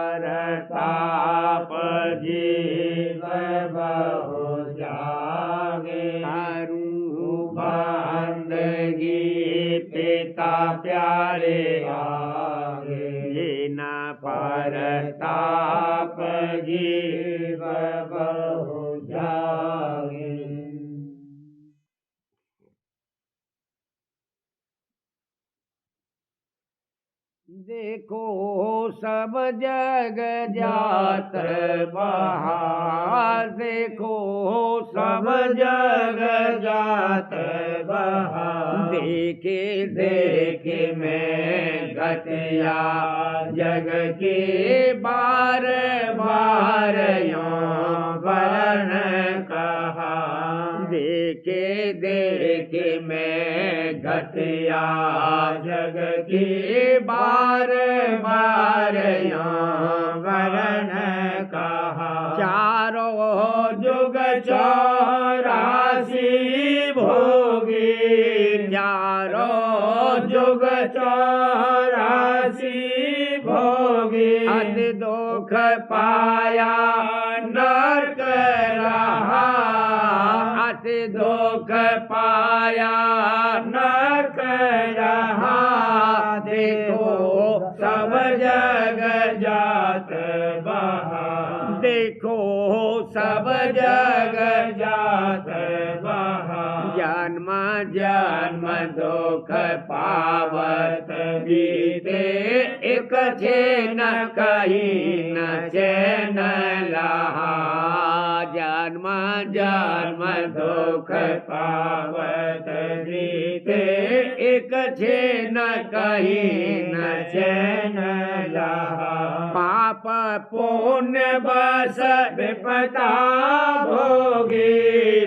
परताप जीव बहु जागे। करूं बंदगी पिता प्यारे आगे। जिन परताप जीव बहु जागे। देखो सब जग जात बहार। देखो सब जग जात बहार। देखे देखे मैं गतिया जग के बार बार यों वर्ण कहा। देखे देखे मैं गतिया जग की बार बार यों वर्ण कहा। चारों जुग 84 भोगी। चारों जुग 84 भोगी। अति दुख पाया नरक रहा। अति दुख पाया नरक रहा। देखो सब जग जात बहार। देखो सब जग जात बहार। जन्म जन्म दुख पावत बीते। एक छेन कहीं न चैन लहा। जन्म जन्म दुख पावत बीते। एक छेन कहीं न चैन लहा। पाप पुण्य बस विपदा भोगी।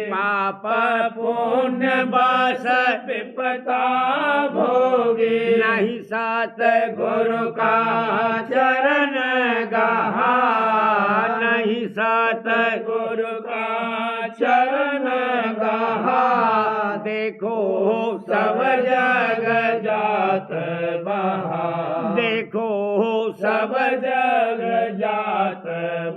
पाप पुण्य बस विपदा भोगी। नहीं सत गुरु का चरण गहा। नहीं सत गुरु का चरण गहा। देखो सब जग जात बहार। देखो सब जग जात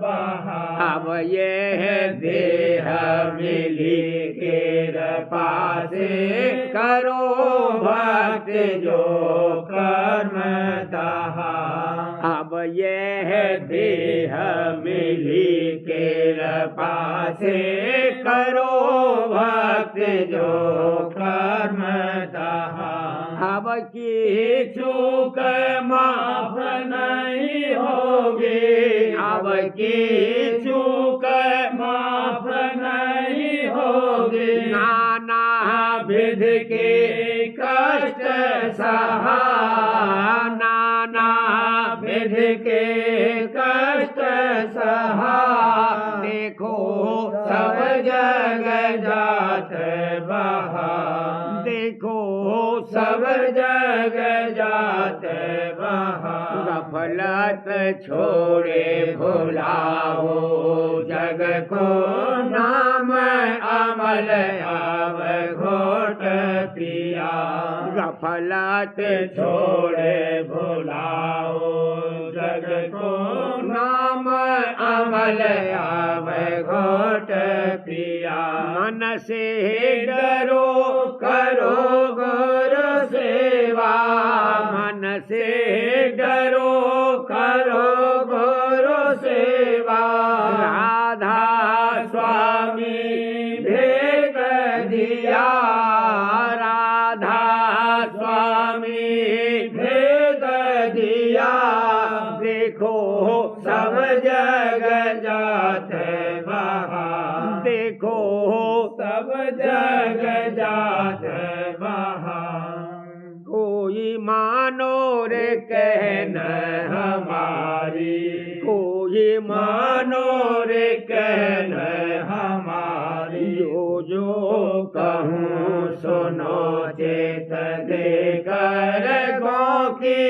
बहार। अब यह देह मिली केर पासे। करो भक्ति जो कर्म दहा। अब यह देह मिली केर पासे। करो भक्ति जो कर्म दहा। अब की चूक माफ नहीं होगी। अब की चूक माफ नहीं होगी। नाना विध के कष्ट सहा। नाना विध के कष्ट सहा। देखो सब जग जात बहार। देखो सब जग जात बहार। गफलत छोड़े भुलाओ जग को। नाम अमल आव घोट पिया। गफलत छोड़े भुलाओ जग को। नाम अमल आव घोट पिया। मन से डरो करो गुरु सेवा। मन से डरो करो गुरु सेवा। राधा स्वामी भेद दिया। राधा स्वामी भेद दिया। देखो सब जग जात बहार। देखो सब जग जात बहार। कोई मानो रे कहन हमारी। कोई मानो रे कहन हमारी। जो जो कहूँ सुनो चेत देकर। गौ की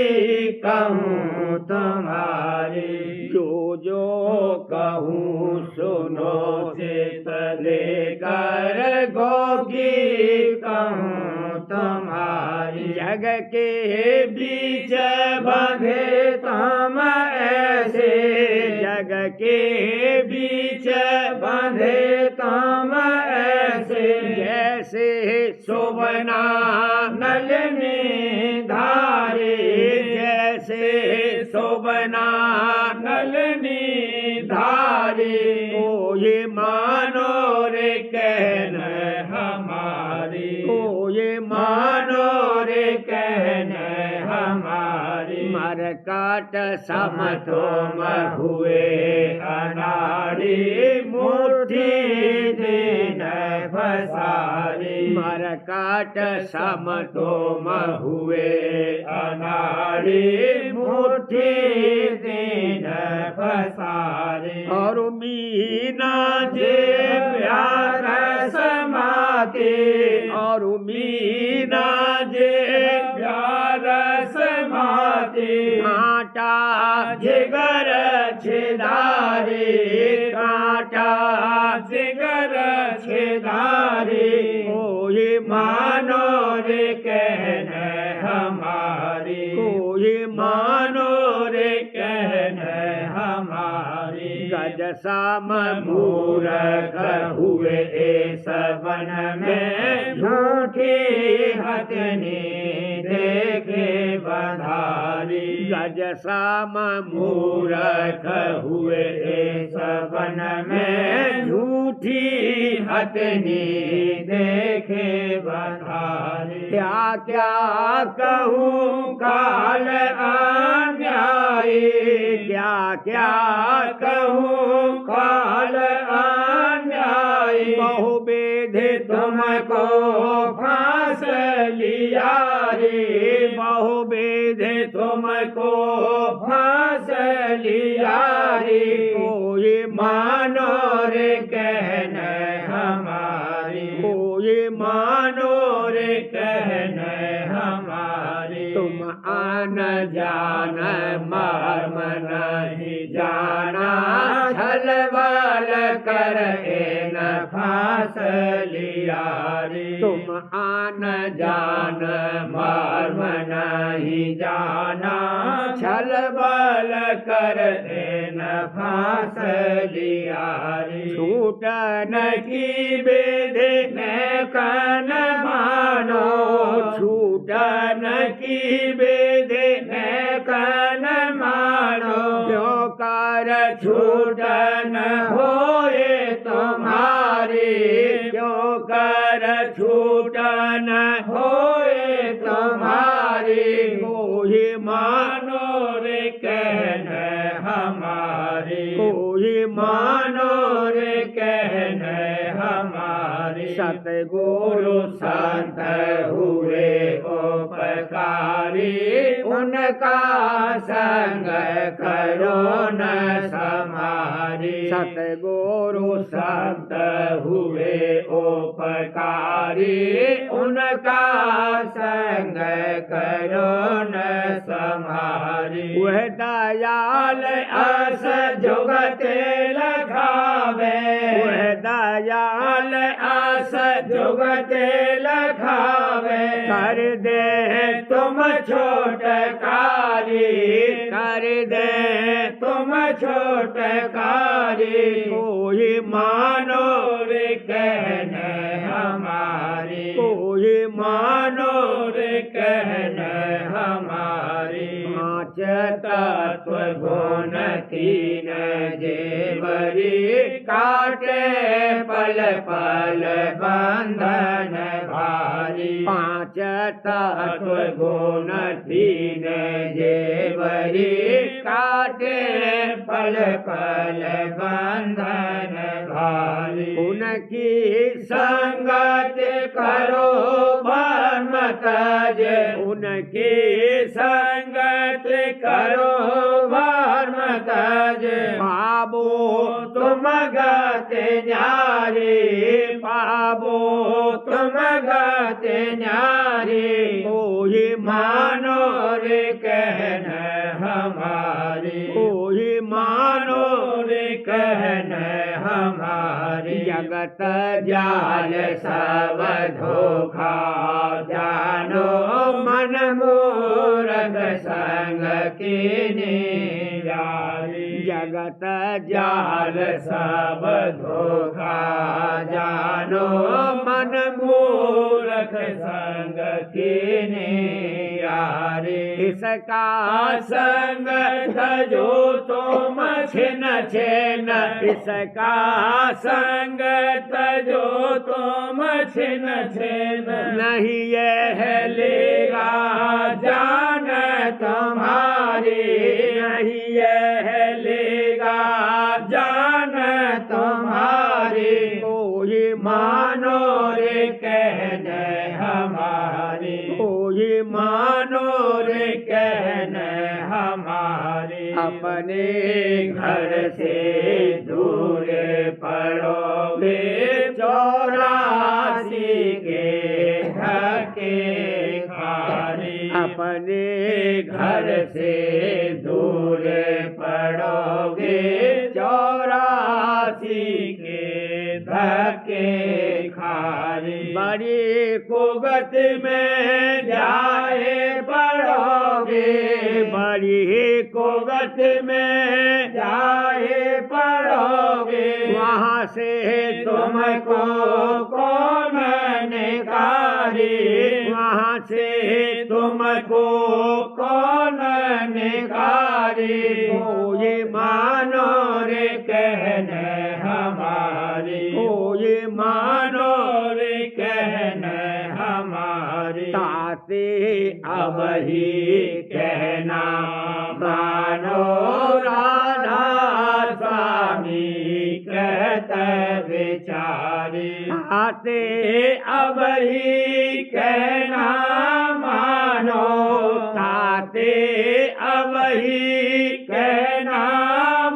कहूँ तुम्हारी। जो जो कहूँ सुनो चेत लेकर। गौ की कहूँ तुम्हारी। जग के बीच बंधे तुम ऐसे। जग के बीच बांधे तुम ऐसे जैसे शोभना नलनी धारी जैसे शोभना नलनी धारी ओ ये मानो रे कहन हमारी ओ ये मानो रे कहन हमारी मर काट सम तुम हुए अनाड़ी मुट्ठी दीन फसारी मर काट सम तुम हुए अनाड़ी मुट्ठी दीन फसारी और मीना जे प्यार समाती और मीना जे प्यार समाती कांटा जिगर छिदारी कांटा जिगर छिदारी ओ ये मानो रे कहन हमारी ओ ये मानो रे कहन हमारी गज साम मूरख हुए इस वन में झूठी हथनी देखे बधारी गज साम मूरख हुए इस वन में झूठी हथनी देखे बधारी क्या क्या कहूँ काल अन्यायी क्या क्या कहूँ काल अन्यायी बहु बेधे तुमको फांस लिया रे बहु बेधे तुमको फांस लिया रे ओ ये मानो रे कहन हमारी ओ ये मानो रे कहन हमारी तुम आन जान मर्म नहीं जाना छलबल कर न फांस लिया रे तुम आन जान मर्म नहीं जाना छल बल कर न फांस लिया रे छूटन की बेधे न कन मानो छूटन की बेधे न कन मानो क्यों कर छूटन होए तुम्हारी क्यों कर छूटन होए तुम्हारी कोई मानो रे कहन हमारी कोई मानो रे कहन हमारी सतगुरु संत हुए उपकारी उनका संग करो न समारी सतगुरु संत हुए उपकारी उनका संग करो न समारी वह दयाल अस जुगते लखावे वह दयाल अस जुगते लखावे कर दे तुम छोटकारी कर दे तुम छोटकारी कोई मानो रे कहन हमारी कोई मानो रे कहन हमारी पाँच तत्व गुण तीन जेवरी काटे पल पल बंधन भारी पाँच तत्व गुण तीन जेवरी काटे पल पल बंधन भारी उनकी संगत करो भर्म तज उनकी संगत करो भर्म तज पाबो तुम गत न्यारी पाबो तुम गत न्यारी कोई मानो रे कहन हमारी कोई मानो रे कहन हमारी जगत जाल सब धोखा जानो मन मूरख संग कीने जारी जगत जगत जाल सब धोखा जानो मन मूर्ख संग कीने यारे इसका संग तजो तुम छिन छिन इसका संग तजो तुम छिन छिन नहीं यह लेगा जान तुम्हारी नहीं यह लेगा जान तुम्हारी कोई मानो रे कहने हमारी कोई मानो रे कहने हमारी अपने घर से दूर पड़ोगे 84 के धक्के खारी अपने घर से दूर पड़ोगे 84 के धक्के खारी बड़ी कुगत में जाए पड़ोगे बड़ी कुगत में जाए पड़ोगे वहाँ से तुमको कौन निकाली वहाँ से तुमको कौन निकाली कोई मानो रे कहने हमारी कोई मानो रे कहने हमारी ताते अब ही कहना मानो राधा स्वामी कहते बेचारी ताते अब ही कहना मानो ताते अब ही कहना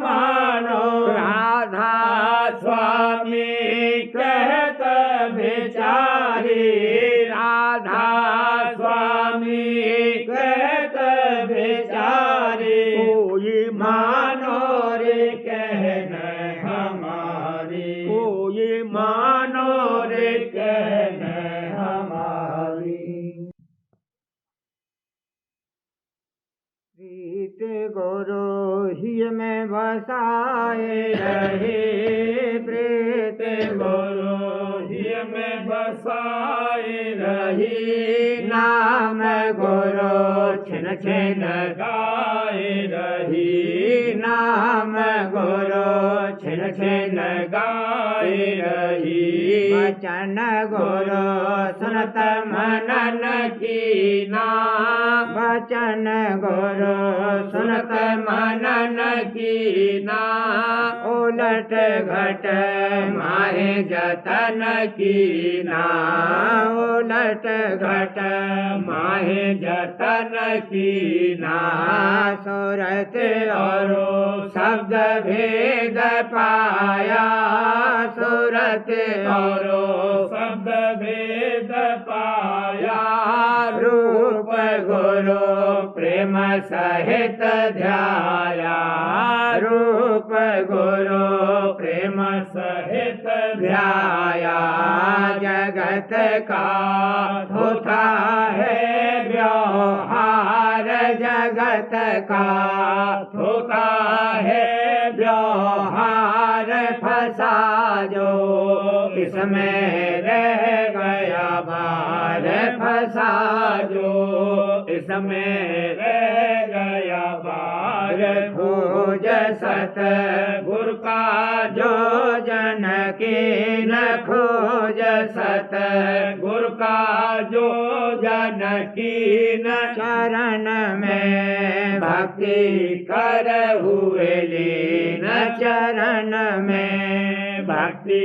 मानो राधा स्वामी कहत बेचारी राधा स्वामी कहत बेचारी कोई मानो रे कहने हमारी कोई मानो रे कहने हमारी प्रीत गुरु ही में बसाए रहे प्रीत गुरु ही में बसाए रही नाम गुरु छिन छिन गाए रही नाम गुरु छिन छिन गाए रही वचन गुरु सुनत मनन कीना वचन गुरु सुनत मनन कीना उलट घट माहे जतन कीना उलट घट माहे जतन कीना सूरत और शब्द भेद पाया सूरत और शब्द भेद पाया रूप गुरु प्रेम सहित ध्याया रूप गुरु प्रेम सहित ध्याया जगत का होता है व्यवहार जगत का होता है व्यवहार फंसा जो इसमें रह गया बार फंसा जो इसमें रह गया बार खोज सत गुर का जो जन की न खोज सत गुर का जो जन की न चरण में भक्ति कर हुए लीन चरण में भक्ति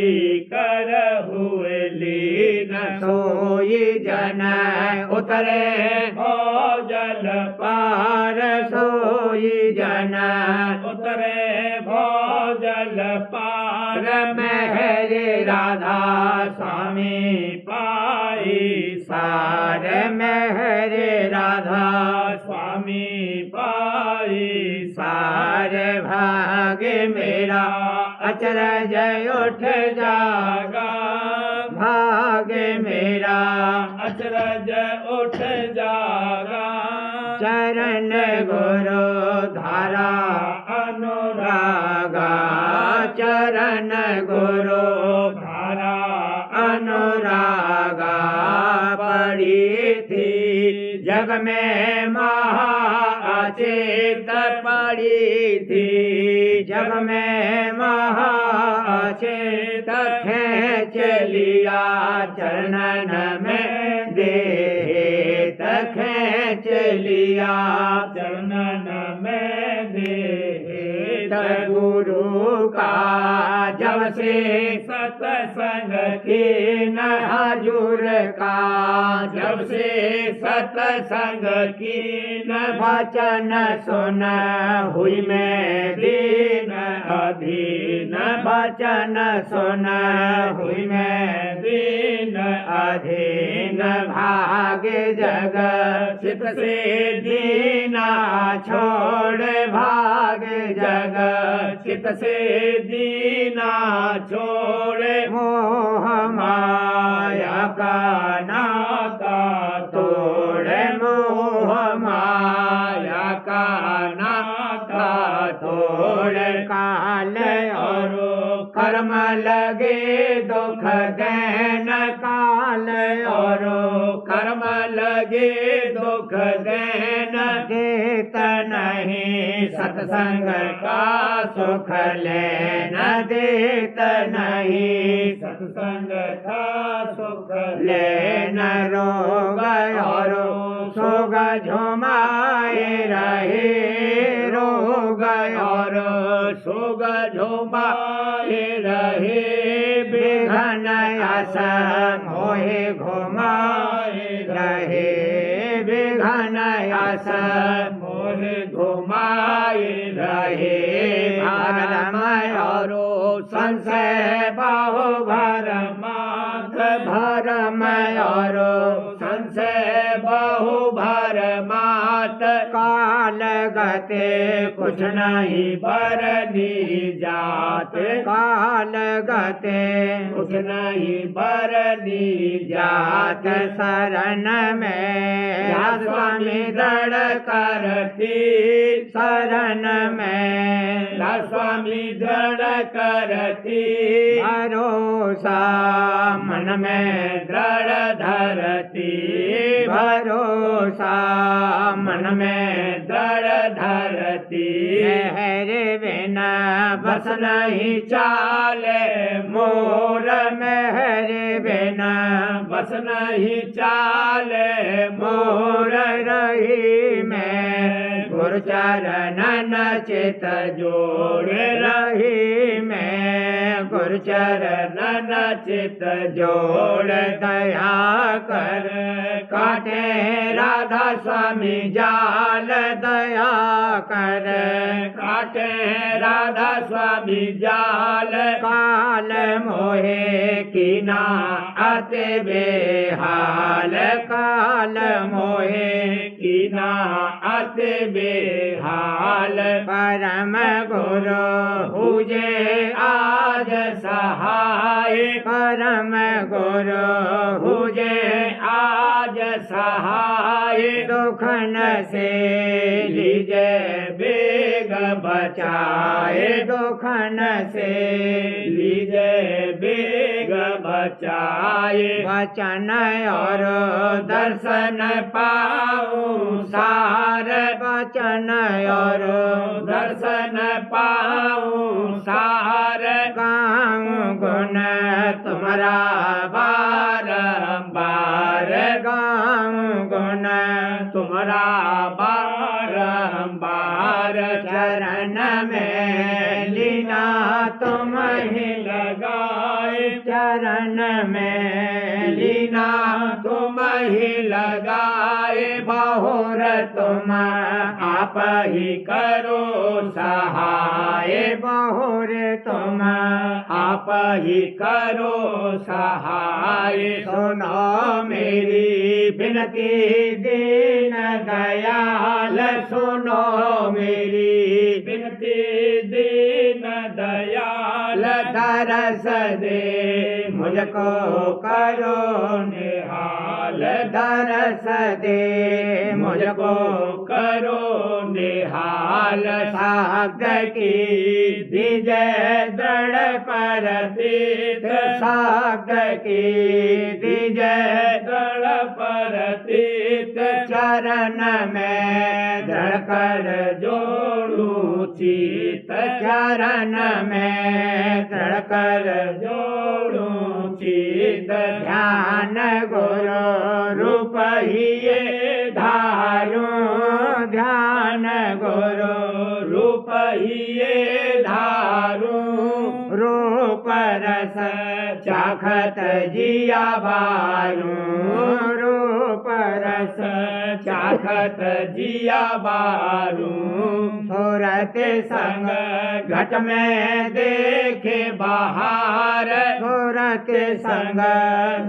कर हुए लीन सोई जन उतरे हो जल पार सोई जन उतरे भो जल पार मेहरे राधा स्वामी पाई सार मेहरे राधा स्वामी पाई सार भाग्य मेरा अचरज उठ जागा भाग्य मेरा अचरज उठ जागा चरण गुरु धारा अनुराग लागा चरण गुरु धारा अनुरागा पड़ी थी जग में महाचेत पड़ी थी जग में महाचेत खेच लिया चरणन में देत खेच लिया चरणन में देत गुरु का जब से सत्संग की न हजूर का जब से सत्संग की न वचन सुन हुई मैं दीन अधीन वचन सुन हुई मैं दीन अधीन भागे जग चित से दीना छोड़ भागे जग चित से दीना छोड़े मोह माया का नाता तोड़े मोह माया का नाता तोड़े काल और कर्म लगे दुख देन काल और कर्म लगे दुख देन देत नहीं सत्संग का सुख लेन देत नहीं सत्संग का सुख लेन रोग और सोग झुमाए रहे रोग और सोग झुमाए रहे बिघन आस मोहे घुमाए रहे बिघन आस मोहे घुमाए रहे भरमय और संशय बाहु भरमात भरमय और संशय बाहु भरमात काल गते कुछ नहीं बरनी जात काल गते कुछ नहीं बरनी जात शरण में स्वामी दृढ़ करती शरण में स्वामी दृढ़ करती भरोसा मन में दृढ़ धरती भरोसा मन में दृढ़ धरती मेरे बिना बस नहीं चाले मोर मेरे बिना बस नहीं चाले मोर रही मैं गुरु चरण चित जोड़ रही मैं गुरु चरण चित जोड़ दया कर काटे राधा स्वामी जाल दया कर काटे राधा स्वामी जाल काल मोहे कीना अति बेहाल काल मोहे कीना अति बेहाल परम गुरु हुजे आज सहाय परम गुरु हुजे आज सहाय दुखन से लीजे बेग बचाए दुखन से लीजे बेग बचाए वचन और दर्शन पाऊं सार वचन और दर्शन पाऊं सार गाऊं गुण तुम्हारा बारंबार गाऊं गुण तुम्हारा बारंबार चरण में लीना तुम ही लगाए चरण में लीना तुम ही लगाए बहुर तुम आप ही करो सहाय बहुर तुम आप ही करो सहाय सुनो मेरी बिनती दीन दयाल सुनो मेरी बिनती दीन दयाल दरस दे मुझको करो निहाल दरस दे मुझको करो निहाल साग की विजय दृढ़ परतीत साग की विजय दृढ़ परतीत चरण में दृढ़ कर जोड़ू चित चरण में दृढ़ कर जोड़ू चित ध्यान गुरु रूप ही धारू ध्यान गुरु रूप ही धारू रूप रस चाखत जिया बारू रूप रस चाखत जिया बारू सूरत संग घट में देखे बहार सूरत संग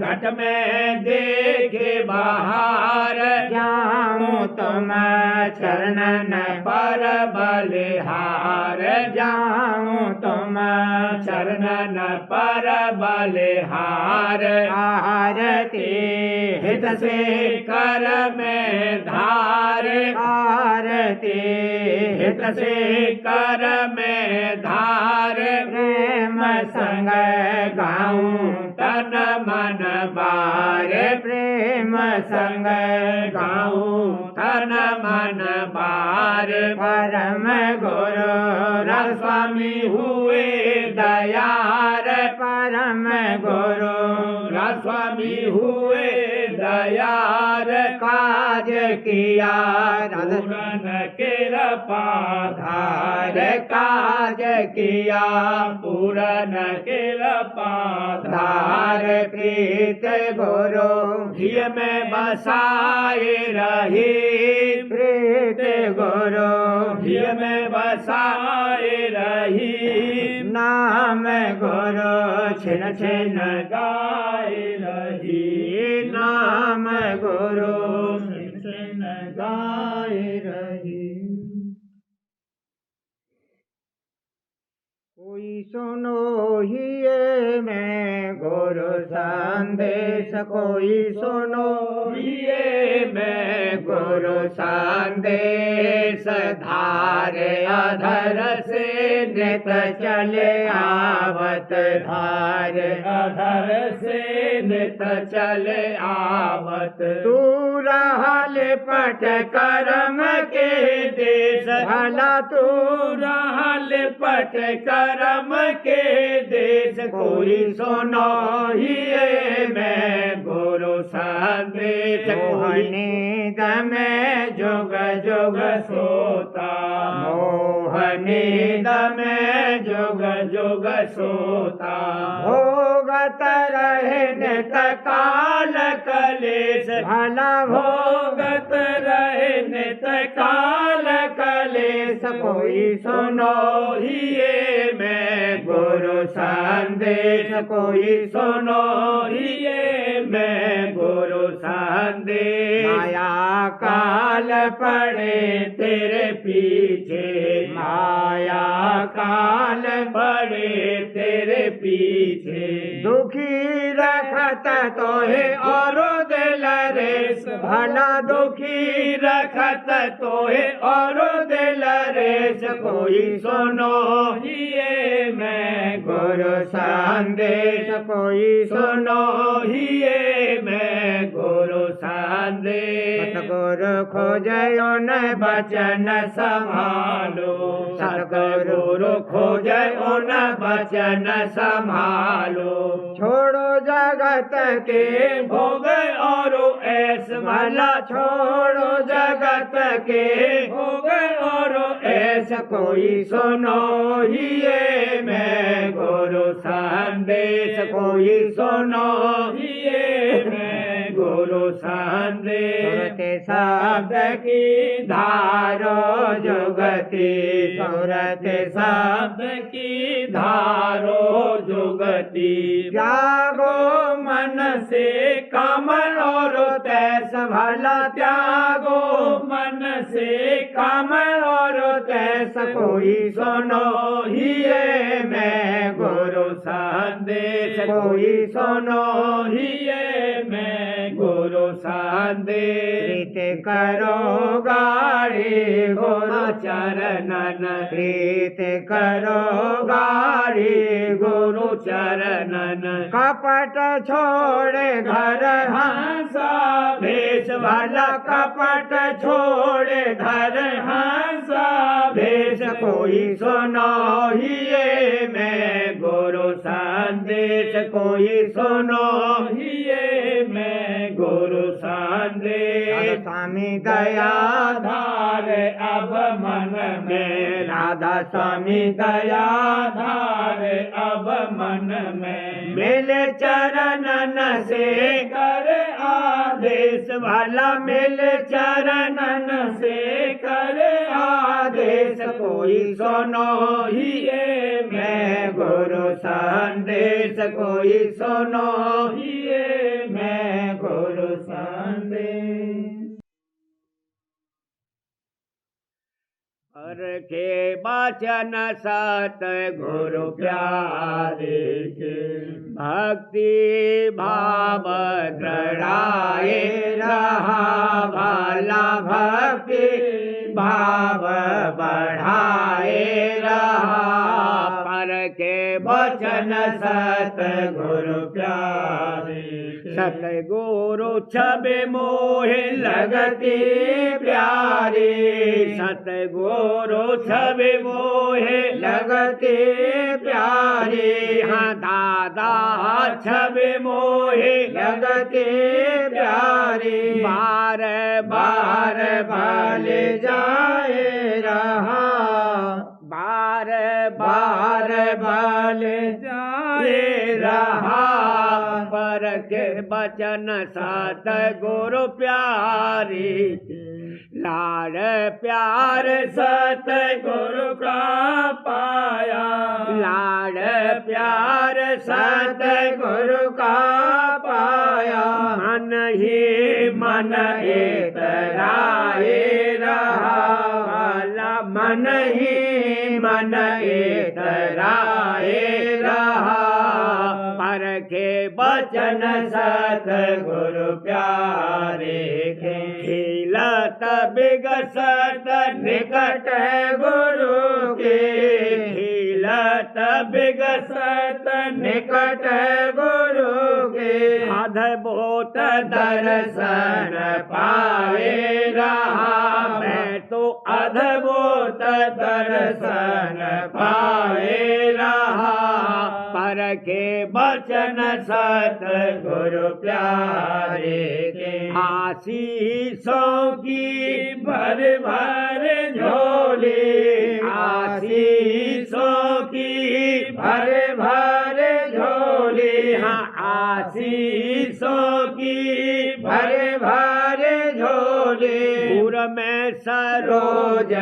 घट में देखे बहार जाऊं तुम चरणन पर बलिहार जाऊं तुम चरणन पर बलिहार आरती हित से कर में धार आरती हित से कर में धार प्रेम संग गाऊं तन मन बार प्रेम संग गाऊं तन मन बार परम गुरु रस स्वामी हुए दयार परम गुरु स्वामी हुए दयार काज किया पूरन केर पाधार काज किया पूरन केर पाधार प्रीत गुरु घिय में बसाए रही प्रीत गुरु घिय में बसाए रही नाम गुरु छिन छिन गाए रही नाम गुरु छिन छिन गाए रही कोई सुनो ही मैं गुरु संदेश कोई सुनो ये मैं गुरु संदेश धारे अधर से नित चले आवत धार अधर से नित चले आवत तू रहल पट कर्म के देश भला तू रहल पट कर्म के देश कोई सुनो ही मैं गुरु संदेश मोहनीद में जुग जुग सोता मोहनीद में जुग जुग सोता भोगत रहे नित काल कलेश भला भोगत रहे नित काल कलेश कोई सुनो ही मैं गुरु संदेश कोई सुनो ही मैं गुरु संदेश माया काल पड़े तेरे पीछे माया काल पड़े तेरे पीछे दुखी रखत तो है और दिल रेस भला दुखी रखत तोहे और दिल रेस कोई सुनो ही मैं गुरु संदेश कोई सुनो ही मैं गुरु संदेश सतगुरु खोजयो न बचन संभालो सतगुरु खोजो न बचन संभालो छोड़ो जगत के भोग और ऐस भला छोड़ो जगत के भोग और ऐस कोई सुनो ही मैं गुरु संदेश कोई सुनो ही मैं गुरु संदेश सुरते शब्द की धारो जुगती सुरते शब्द की धारो जुगती त्यागो मन से कमल और तैस भला त्यागो मन से कमल और तैस कोई सुनो ही मैं गुरु संदेश संदेश कोई सुनो हिये में गुरु संदेश रीत करो गाड़ी गुरु चरणन रीत करो गाड़ी गुरु चरणन कपट छोड़े घर हंसा भेष वाला कपट छोड़े घर हंसा भेष कोई सुनो हिये में गुरु संदेश कोई सुनो हिये में गुरु संदेश स्वामी दया धार अब मन में राधा स्वामी दया धार अब मन में मिले चरणन से कर आदेश वाला मिले चरणन से कर आदेश कोई सुनो हिये मैं गुरु संदेश कोई सुनो हिये मैं गुरु संदेश पर के वचन सत गुरु प्यारे के भक्ति भाव दृढ़ाए रहा भला भक्ति भाव बढ़ाए रहा पर के वचन सत गुरु प्यारे सतगुरु छबे मोहे लगती प्यारी सतगुरु छबे मोहे लगती प्यारी हाँ दादा छबे मोहे लगती प्यारी बार बार भले जाए रहा बार बार भले जाए रहा पर के बचन सत गुरु प्यारी लाड़ प्यार सत गुरु का पाया लाड़ प्यार सत गुरु का पाया मन ही मन एतराए रहा वाला मन ही मन एतराए रहा पर के वचन सत गुरु प्यारे के खिलत बिगसत निकट गुरु के खिलत बिगसत निकट गुरु के अद्भुत दर्शन पाए रहा मैं तो अद्भुत दर्शन पाए रहा पर के वचन सत गुरु प्यारे के आशीषों की भर भर झोली आशीषों की भर भर झोली हाँ आशीषों की भर भर झोली पूर में सरोज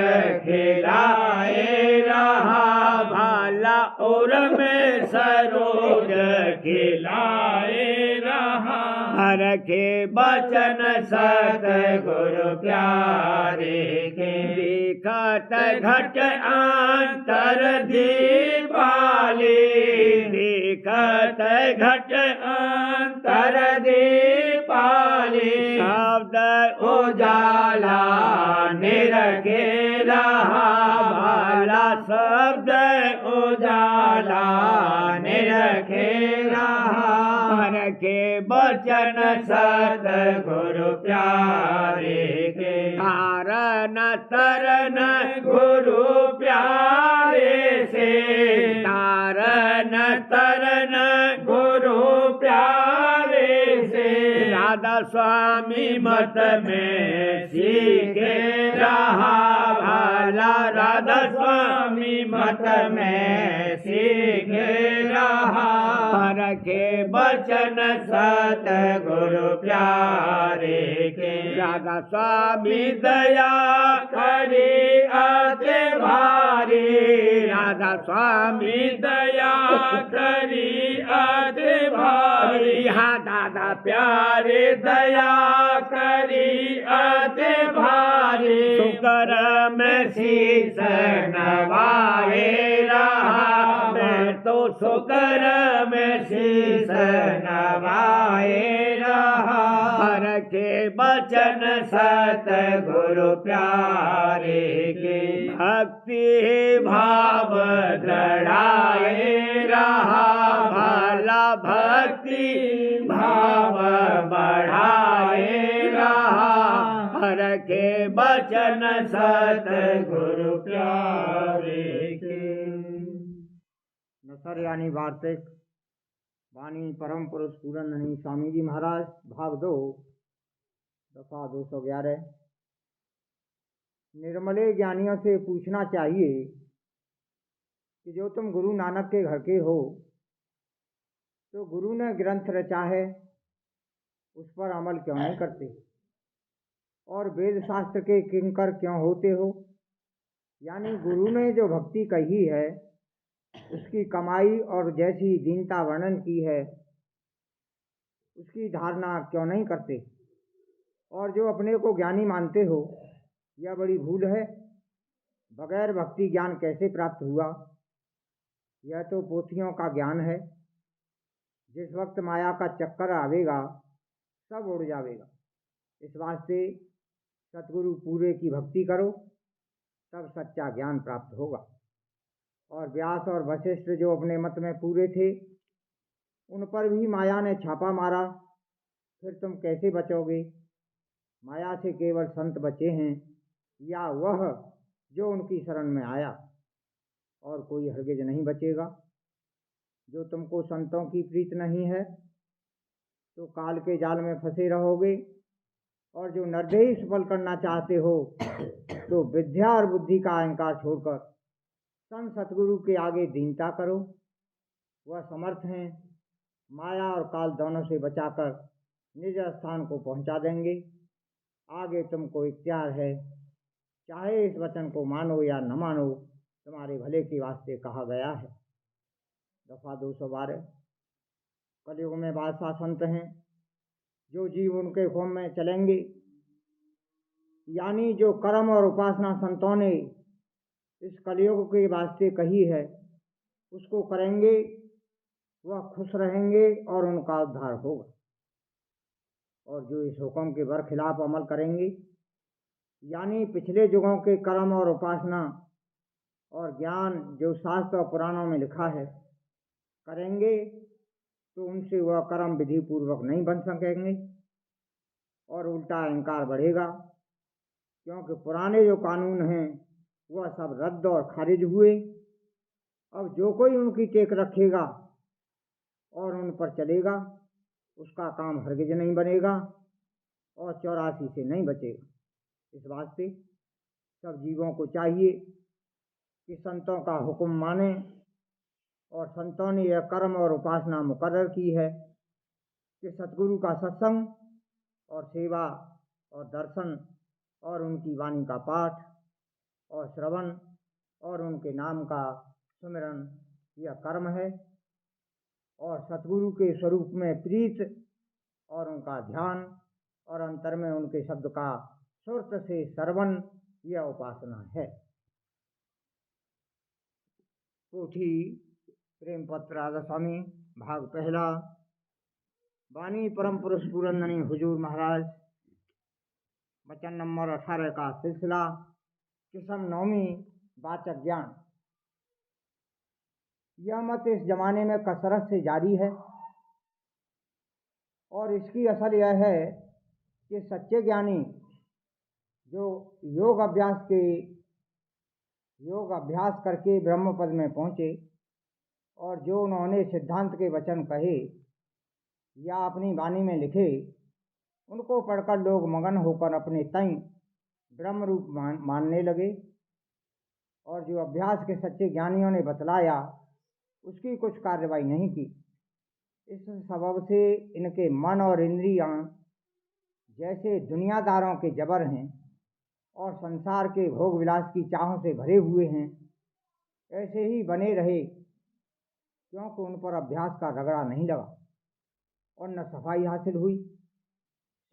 खिलाए रहा भाला और में सरोज खिलाए रहा हर के वचन सत गुरु प्यारे के दिखत घट अंतर दीपाली दिखत घट अंतर दीपाली शब्द उजाला निरखे रहा भाला शब्द उजाला निरखे रहा पर के वचन सत गुरु प्यारे के तारन तरन गुरु प्यारे से तारन तरन गुरु प्यारे से राधा स्वामी मत में सीखे रहा भाला राधा स्वामी मत में सीखे रहा पर के वचन सत गुरु प्यारे के राधा स्वामी दया करी अति भारी राधा स्वामी दया करी अति भारी हाँ दादा प्यारे दया करी अति भारी शुक्र में शीश नवाए रहा मैं तो सुकर में शीस नवाए रहा। रखे बचन सतगुरु प्यारे के भक्ति भाव दृढ़ाए रहा। भला भक्ति भाव बढ़ाए रहा। रखे बचन सतगुरु प्यारे के। नसर यानी वार्तिक वाणी परम पुरुष पूरन स्वामी जी महाराज भाग 2 दफा 211। निर्मले ज्ञानियों से पूछना चाहिए कि जो तुम गुरु नानक के घर के हो तो गुरु ने ग्रंथ रचा है उस पर अमल क्यों नहीं करते, और वेद शास्त्र के किंकर क्यों होते हो। यानी गुरु ने जो भक्ति कही है उसकी कमाई और जैसी दीनता वर्णन की है उसकी धारणा क्यों नहीं करते, और जो अपने को ज्ञानी मानते हो यह बड़ी भूल है। बगैर भक्ति ज्ञान कैसे प्राप्त हुआ, यह तो पोथियों का ज्ञान है। जिस वक्त माया का चक्कर आवेगा सब उड़ जावेगा। इस वास्ते सतगुरु पूरे की भक्ति करो तब सच्चा ज्ञान प्राप्त होगा। और व्यास और वशिष्ठ जो अपने मत में पूरे थे उन पर भी माया ने छापा मारा, फिर तुम कैसे बचोगे। माया से केवल संत बचे हैं या वह जो उनकी शरण में आया, और कोई हरगिज नहीं बचेगा। जो तुमको संतों की प्रीत नहीं है तो काल के जाल में फंसे रहोगे, और जो निर्दयी सफल करना चाहते हो तो विद्या और बुद्धि का अहंकार छोड़कर संत सतगुरु के आगे दीनता करो। वह समर्थ हैं, माया और काल दोनों से बचाकर निज स्थान को पहुंचा देंगे। आगे तुमको इख्तियार है, चाहे इस वचन को मानो या न मानो, तुम्हारे भले के वास्ते कहा गया है। दफा 212। कलयुग में बादशाह संत हैं जो जीव उनके हुक्म में चलेंगे, यानी जो कर्म और उपासना संतों ने इस कलयुग के वास्ते कही है उसको करेंगे, वह खुश रहेंगे और उनका उद्धार होगा। और जो इस हुक्म के बरखिलाफ अमल करेंगे, यानी पिछले युगों के कर्म और उपासना और ज्ञान जो शास्त्र और पुराणों में लिखा है करेंगे, तो उनसे वह कर्म विधि पूर्वक नहीं बन सकेंगे और उल्टा अहंकार बढ़ेगा। क्योंकि पुराने जो कानून हैं वह सब रद्द और खारिज हुए। अब जो कोई उनकी टेक रखेगा और उन पर चलेगा उसका काम हरगिज नहीं बनेगा और 84 से नहीं बचेगा। इस वास्ते सब जीवों को चाहिए कि संतों का हुक्म माने, और संतों ने यह कर्म और उपासना मुकर्रर की है कि सतगुरु का सत्संग और सेवा और दर्शन और उनकी वाणी का पाठ और श्रवण और उनके नाम का सुमिरन यह कर्म है, और सतगुरु के स्वरूप में प्रीत और उनका ध्यान और अंतर में उनके शब्द का सुरत से श्रवण यह उपासना है। पोथी प्रेम पत्र राधा स्वामी भाग पहला। वाणी परम पुरुष पूरन हुजूर महाराज, वचन नंबर 18 का सिलसिला किस्म 9वीं वाचक ज्ञान। यह मत इस जमाने में कसरत से जारी है, और इसकी असल यह है कि सच्चे ज्ञानी जो योग अभ्यास करके ब्रह्म पद में पहुँचे, और जो उन्होंने सिद्धांत के वचन कहे या अपनी वाणी में लिखे, उनको पढ़कर लोग मगन होकर अपने तय ब्रह्म रूप मानने लगे, और जो अभ्यास के सच्चे ज्ञानियों ने बतलाया उसकी कुछ कार्रवाई नहीं की। इस सबब से इनके मन और इंद्रियां जैसे दुनियादारों के जबर हैं और संसार के भोग विलास की चाहों से भरे हुए हैं, ऐसे ही बने रहे, क्योंकि उन पर अभ्यास का रगड़ा नहीं लगा और न सफाई हासिल हुई।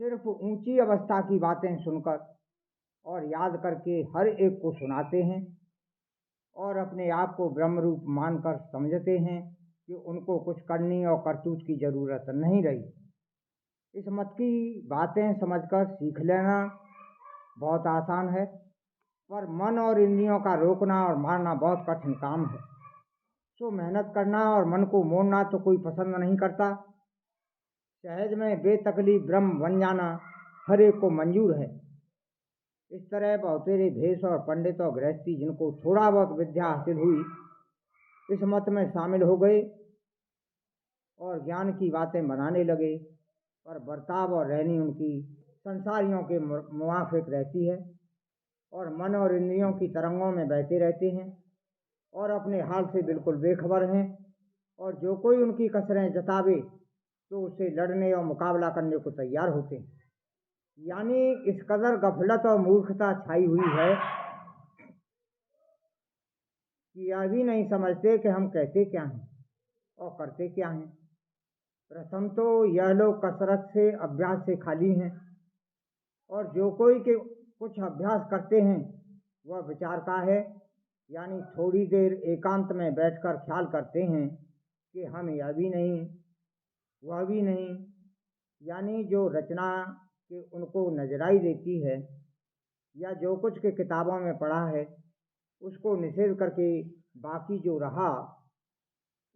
सिर्फ ऊंची अवस्था की बातें सुनकर और याद करके हर एक को सुनाते हैं, और अपने आप को ब्रह्म रूप मानकर समझते हैं कि उनको कुछ करनी और करतूत की जरूरत नहीं रही। इस मत की बातें समझकर सीख लेना बहुत आसान है, पर मन और इंद्रियों का रोकना और मारना बहुत कठिन काम है। तो मेहनत करना और मन को मोड़ना तो कोई पसंद नहीं करता। सहज में बेतकलीफ ब्रह्म बन जाना हर एक को मंजूर है। इस तरह बहुतेरे भेष और पंडित और गृहस्थी जिनको थोड़ा बहुत विद्या हासिल हुई, इस मत में शामिल हो गए और ज्ञान की बातें बनाने लगे, पर बर्ताव और रहनी उनकी संसारियों के मुवाफिक रहती है और मन और इंद्रियों की तरंगों में बहते रहते हैं और अपने हाल से बिल्कुल बेखबर हैं, और जो कोई उनकी कसरें जतावे तो उससे लड़ने और मुकाबला करने को तैयार होते हैं। यानी इस कदर गफलत और मूर्खता छाई हुई है कि यह भी नहीं समझते कि हम कहते क्या हैं और करते क्या हैं। प्रथम तो यह लोग कसरत से अभ्यास से खाली हैं, और जो कोई के कुछ अभ्यास करते हैं वह विचार का है, यानी थोड़ी देर एकांत में बैठकर ख्याल करते हैं कि हम यह भी नहीं वह भी नहीं, यानी जो रचना के उनको नजराई देती है या जो कुछ के किताबों में पढ़ा है उसको निषेध करके बाकी जो रहा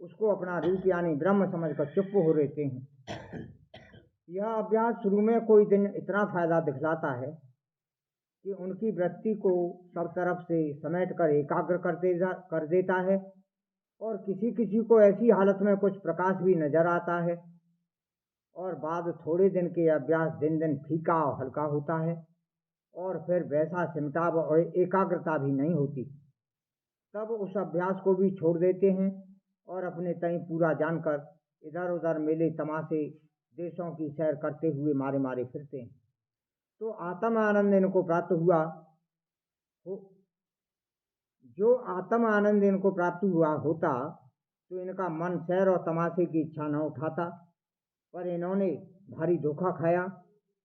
उसको अपना रूप यानी ब्रह्म समझकर चुप हो रहते हैं। यह अभ्यास शुरू में कोई दिन इतना फायदा दिखलाता है कि उनकी वृत्ति को सब तरफ से समेट कर एकाग्र कर देता है, और किसी किसी को ऐसी हालत में कुछ प्रकाश भी नजर आता है, और बाद थोड़े दिन के अभ्यास दिन दिन फीका और हल्का होता है, और फिर वैसा सिमटाव और एकाग्रता भी नहीं होती। तब उस अभ्यास को भी छोड़ देते हैं और अपने तई पूरा जानकर इधर उधर मेले तमाशे देशों की सैर करते हुए मारे मारे फिरते हैं। तो आत्म आनंद इनको प्राप्त हुआ जो आत्म आनंद इनको प्राप्त हुआ होता तो इनका मन सैर और तमाशे की इच्छा न उठाता, पर इन्होंने भारी धोखा खाया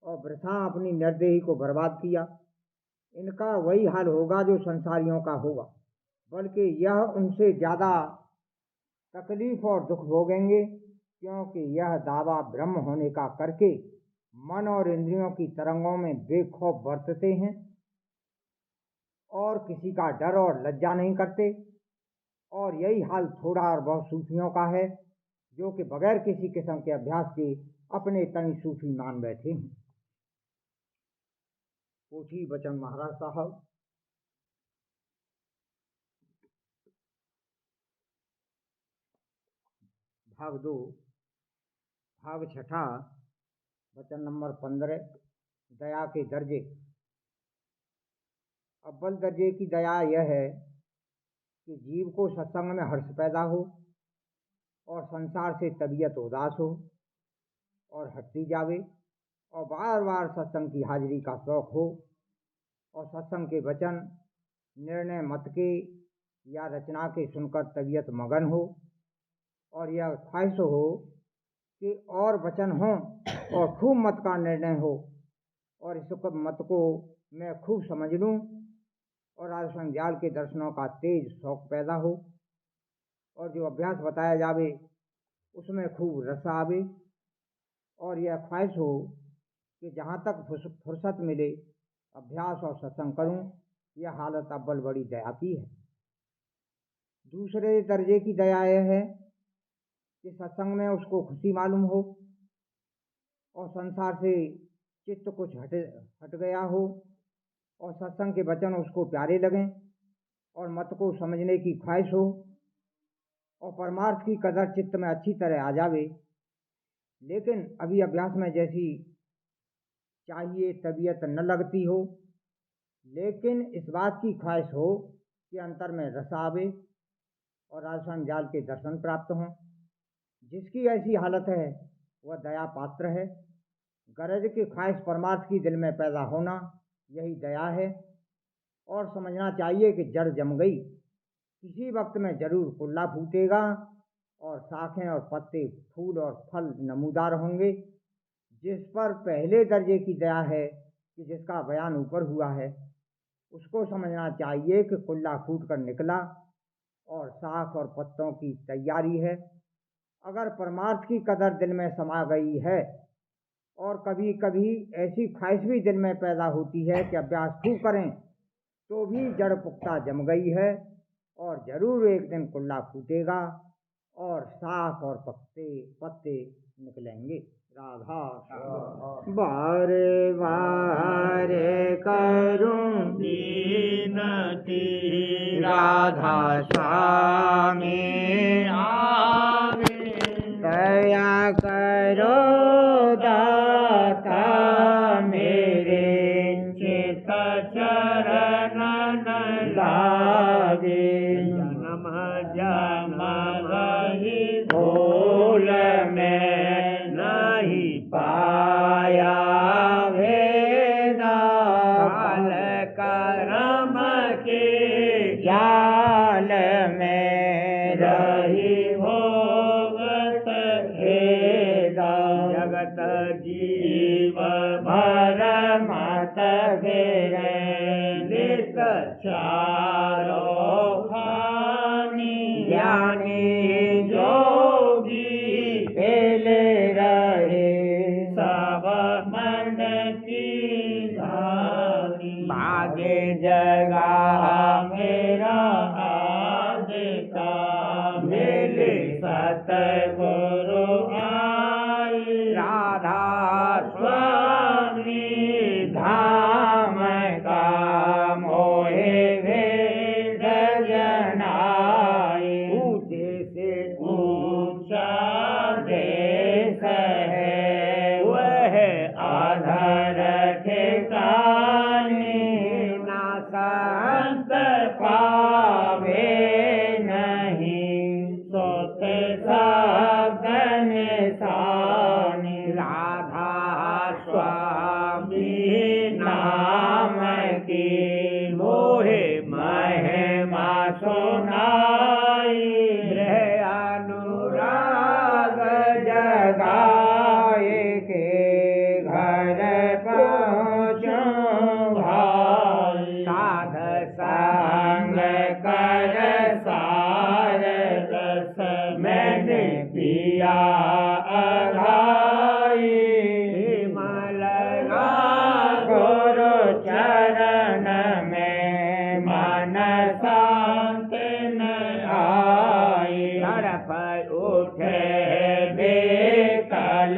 और वृथा अपनी निर्देही को बर्बाद किया। इनका वही हाल होगा जो संसारियों का होगा, बल्कि यह उनसे ज़्यादा तकलीफ और दुख भोगेंगे, क्योंकि यह दावा ब्रह्म होने का करके मन और इंद्रियों की तरंगों में बेखौफ बरतते हैं और किसी का डर और लज्जा नहीं करते। और यही हाल थोड़ा और बहुत सूफियों का है, जो कि बगैर किसी किस्म के अभ्यास के अपने तनी सूफी मान बैठे हैं। पोथी बचन महाराज साहब। भाग 2, भाग 6, वचन नंबर 15, दया के दर्जे। अव्वल दर्जे की दया यह है कि जीव को सत्संग में हर्ष पैदा हो और संसार से तबीयत उदास हो और हटती जावे, और बार बार सत्संग की हाजिरी का शौक हो, और सत्संग के वचन निर्णय मत के या रचना के सुनकर तबीयत मगन हो, और यह ख्वाहिश हो कि और वचन हो और खूब मत का निर्णय हो, और इस मत को मैं खूब समझ लूँ, और राज संज्ञाल के दर्शनों का तेज शौक पैदा हो, और जो अभ्यास बताया जावे उसमें खूब रस आवे, और यह ख्वाहिश हो कि जहाँ तक फुर्सत मिले अभ्यास और सत्संग करूँ। यह हालत अव्वल बड़ी दया की है। दूसरे दर्जे की दया यह है कि सत्संग में उसको खुशी मालूम हो और संसार से चित्त कुछ हट गया हो, और सत्संग के वचन उसको प्यारे लगें, और मत को समझने की ख्वाहिश हो, और परमार्थ की कदर चित्त में अच्छी तरह आ जावे, लेकिन अभी अभ्यास में जैसी चाहिए तबीयत न लगती हो, लेकिन इस बात की ख्वाहिश हो कि अंतर में रस आवे और राजस्थान जाल के दर्शन प्राप्त हों। जिसकी ऐसी हालत है वह दया पात्र है। गरज की ख्वाहिश परमार्थ की दिल में पैदा होना यही दया है, और समझना चाहिए कि जड़ जम गई, किसी वक्त में जरूर कुल्ला फूटेगा और शाखें और पत्ते फूल और फल नमूदार होंगे। जिस पर पहले दर्जे की दया है कि जिसका बयान ऊपर हुआ है, उसको समझना चाहिए कि कुल्ला फूट कर निकला और शाख और पत्तों की तैयारी है। अगर परमार्थ की कदर दिल में समा गई है और कभी कभी ऐसी ख्वाहिश भी दिल में पैदा होती है कि अभ्यास खूब करें, तो भी जड़ पुख्ता जम गई है और जरूर एक दिन कुल्ला फूटेगा और शाख और पत्ते निकलेंगे। राधा बारे बारे करूं दीनती राधा स्वामी आवे दया करो दाता मेरे चित चरण लागे। जन्म जन्म वही भूल में नहीं पाया वेदा काल करम के जाल में रही भोगत भेदा। जगत जीव भर मत घेरे नित चारो खानी ज्ञानी जोगी पेले रहे सब मन की धानी भागे जगा मेरा आदिता मिले सतगुरु आई राधा स्वामी धाम का मोहे भेद जनाई। ऊंचे से ऊंचा देश है वह आधार ठिकाने ना संत पावे नहीं सोते साधन सानी। राधा स्वामी नाम की मोहे महिमा सुनाई। गृह अनुराग जगाए के घर पहुँचूं भाई। साध संग कर सार रस मैंने पिया अघाई। मलगा गुरु चरण में मन शांत न आई। तड़प उठे बेकल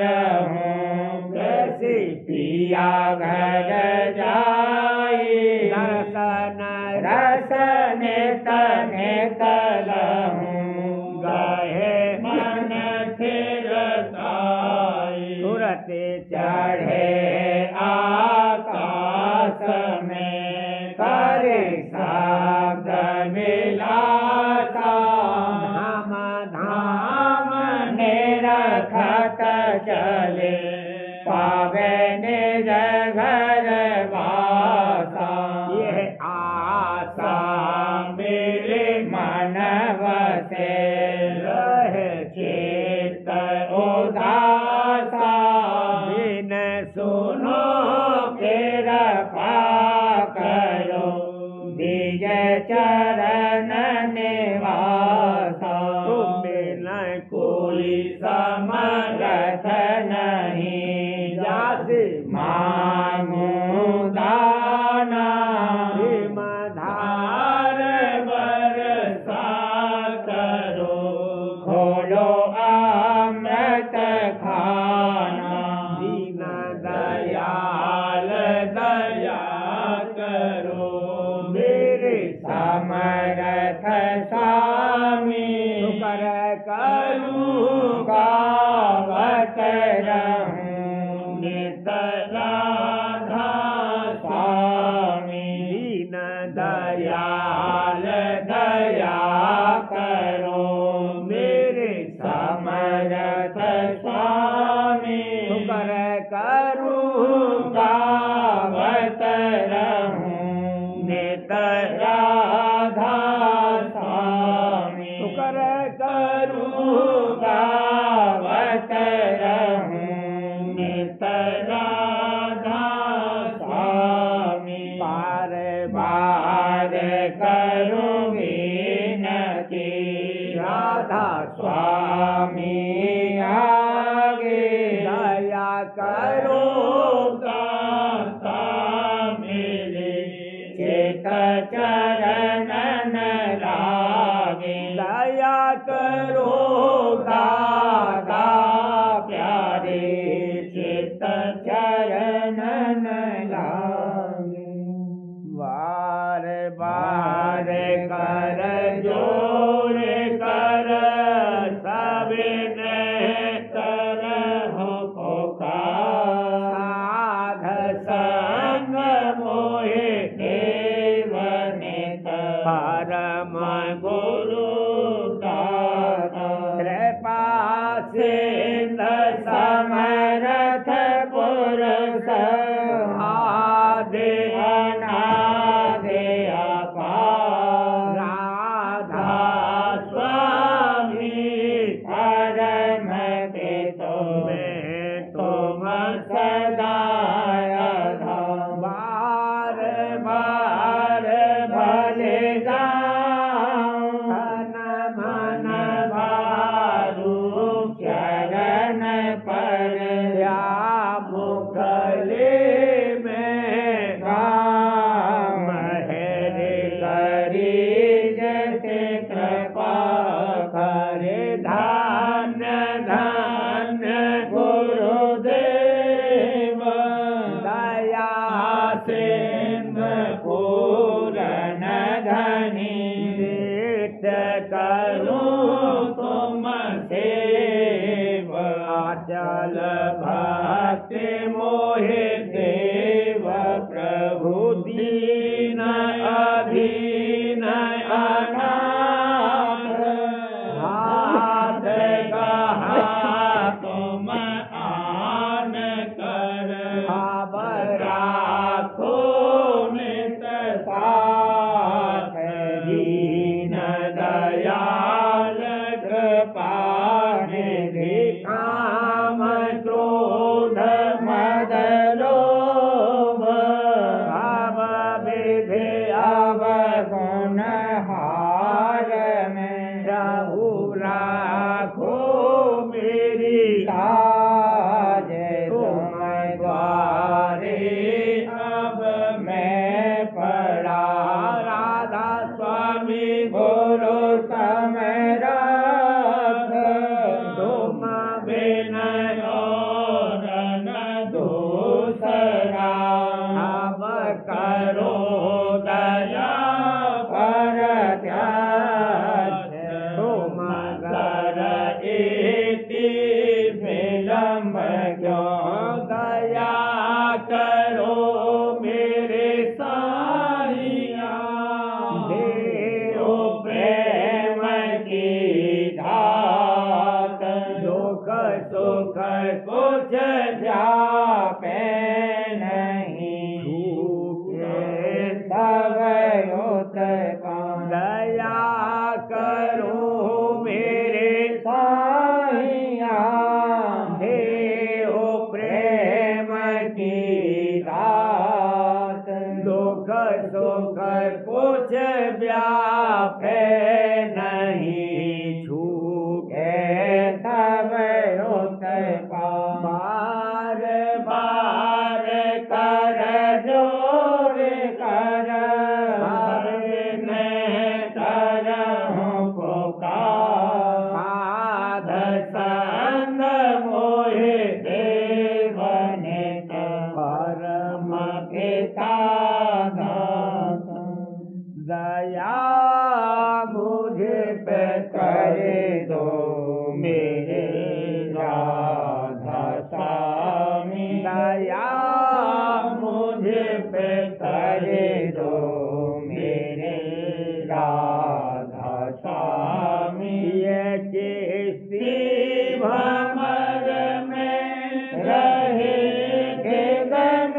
रहूं कैसे पिया घर जाई। दर्शन रसन तने तलहूं गहे मन थिरताई। सुरत चढ़े आकाश में करे शब्द मिलाता। धाम धाम निरखत चले पावे निज घर वासा। यह आशा मेरे मन वसे रहे चित्त उदासा। बिन सुनो कृपा करो दिज चरण निवासा। तुम न कोई समरथ नहीं जासे मांगो दाना। धार बरसा करो खोलो अमृत खाना। दीन दयाल दया करो मेरे समरथ स्वामी। शुकर करूं गावत रहूं नित राधा स्वामी। दीन दयाल दया करो मेरे समरथ स्वामी। शुकर करूं गावत रहूं नित राधा स्वामी। शुकर करूं गावत रहूं नित राधा स्वामी। बार बार करूंगी न राधा स्वामी आगे दया करो दाता मेरे चित चरणन लागे दया करो दाता प्यारे चित चरणन लागे बार बार कर जोर कर सबने करहु पुकार साध संग मोहे देवनित परम गुरु दाता कृपा सिंध समरथ पुरुष आदि अनादि अपार राधा स्वामी परम पितो में तुम सदा बार बार भले गाऊं मन मन भारू चरण पर या मुखले में गाऊं महर करी जैसे कृपा करे धन्य धन्य गुरुदेव दया सिंध पूरन धनी नित करूं तुम सेव चल भक्ति मोहे देव प्रभु दीन अधीन अनाथ हाथ कहा तुम आन कर अब राखो नित साथ दीन दयाल कृपानिधि काम क्रोध मद लोभ सब विधि अवगुण हार में प्रभु राखो मेरी लाज तुम द्वारे अब मैं पड़ा राधा स्वामी गुरु समरथ तुम बिन और न दूसरा अब करो दया पर त्याग तुम कर इति विलम्ब क्यों दया करो मेरे साहिया देओ प्रेम की धात दुख सुख कुछ व्यापे नहीं छूटे सब उत्पन्न दया करो मेरे साहिया देव प्रेम की दात दुख सुख कुछ व्यापे नहीं छूटे सब उत्पन्न बार बार कर जोर कर सबने करहु पुकार साध संग मोहे देवनित परम पिता दाता दया मुझे पे करे दो मेरे राधा स्वामी दया मुझे पे करे दो मेरे राधा स्वामी ये किस्ती भमर में रहे के गम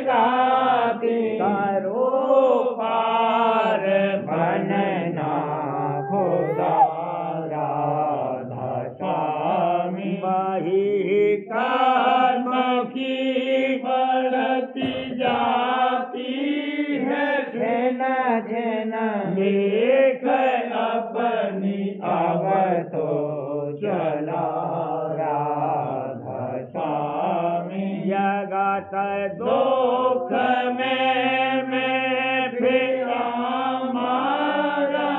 गाती करो पार बनना खुदा राधा स्वामी वही कर्म की बढ़ती जाती है झेना झेना देख अपनी अवतो चला राधा स्वामी जगत दुख में फिर हमारा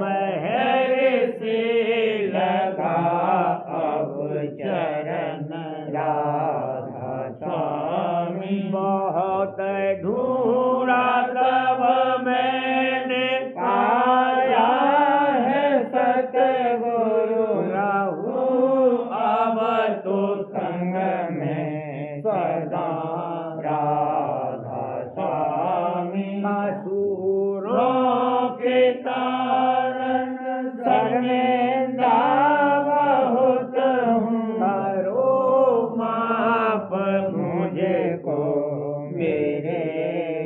महर से लगा अब चरण राधा स्वामी बहुत ढूंढा तब मैंने पाया है सतगुरु रहूं अब तो संग में सदा राधा स्वामी असुरों के कारण शर्मिंदा बहुत हूँ करो माफ मुझे को मेरे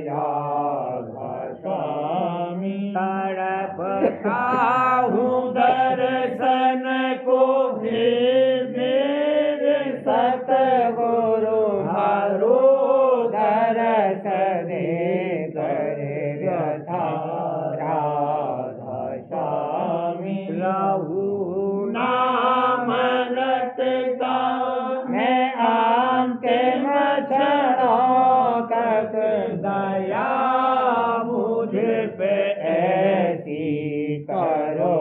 राधा स्वामी तड़पता हूँ दर्शन को भी मेरे सतगुरु हरो दर्श दे करे व्यथा राधा स्वामी रहू नाम रटता मैं अंतिम क्षणों तक दया मुझे पे ऐसी करो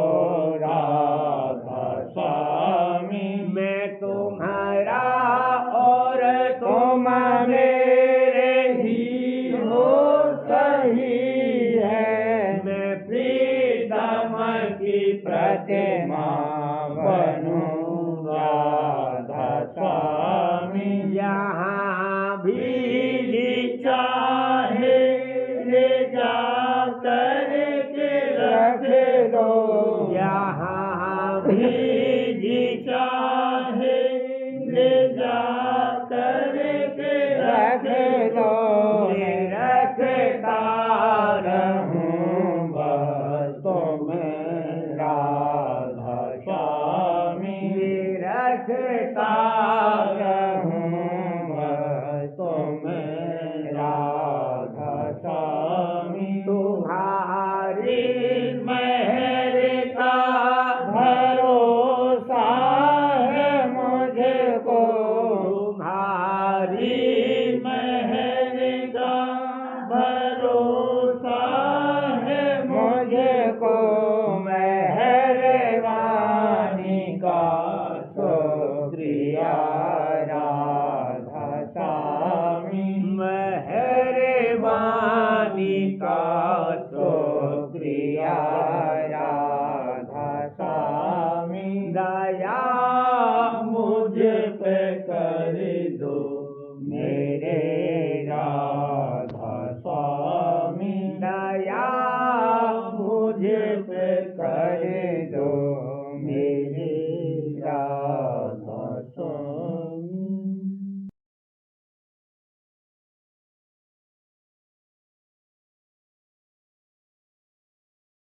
राधा स्वामी मैं तुम्हारा और तुम मेरे ही हो सही है मैं प्रीतम की प्रतिमा बनूं राधा स्वामी यहाँ भी चाहे ले जा करके रख दो यहाँ भी चाहे ले जा करके रख दो रखता रहूं बस तुम राधा स्वामी रखता रहूं बस तुम राधा स्वामी तुम्हारी मेहर का भरोसा है मुझको तुम्हारी मेहर का भरोसा है मुझको मेहरबानी का शुक्रिया राधा स्वामी मेहरबानी का शुक्रिया राधा स्वामी दया मुझ पे कर दो मेरे राधा स्वामी दया मुझ पे कर दो मेरे राधा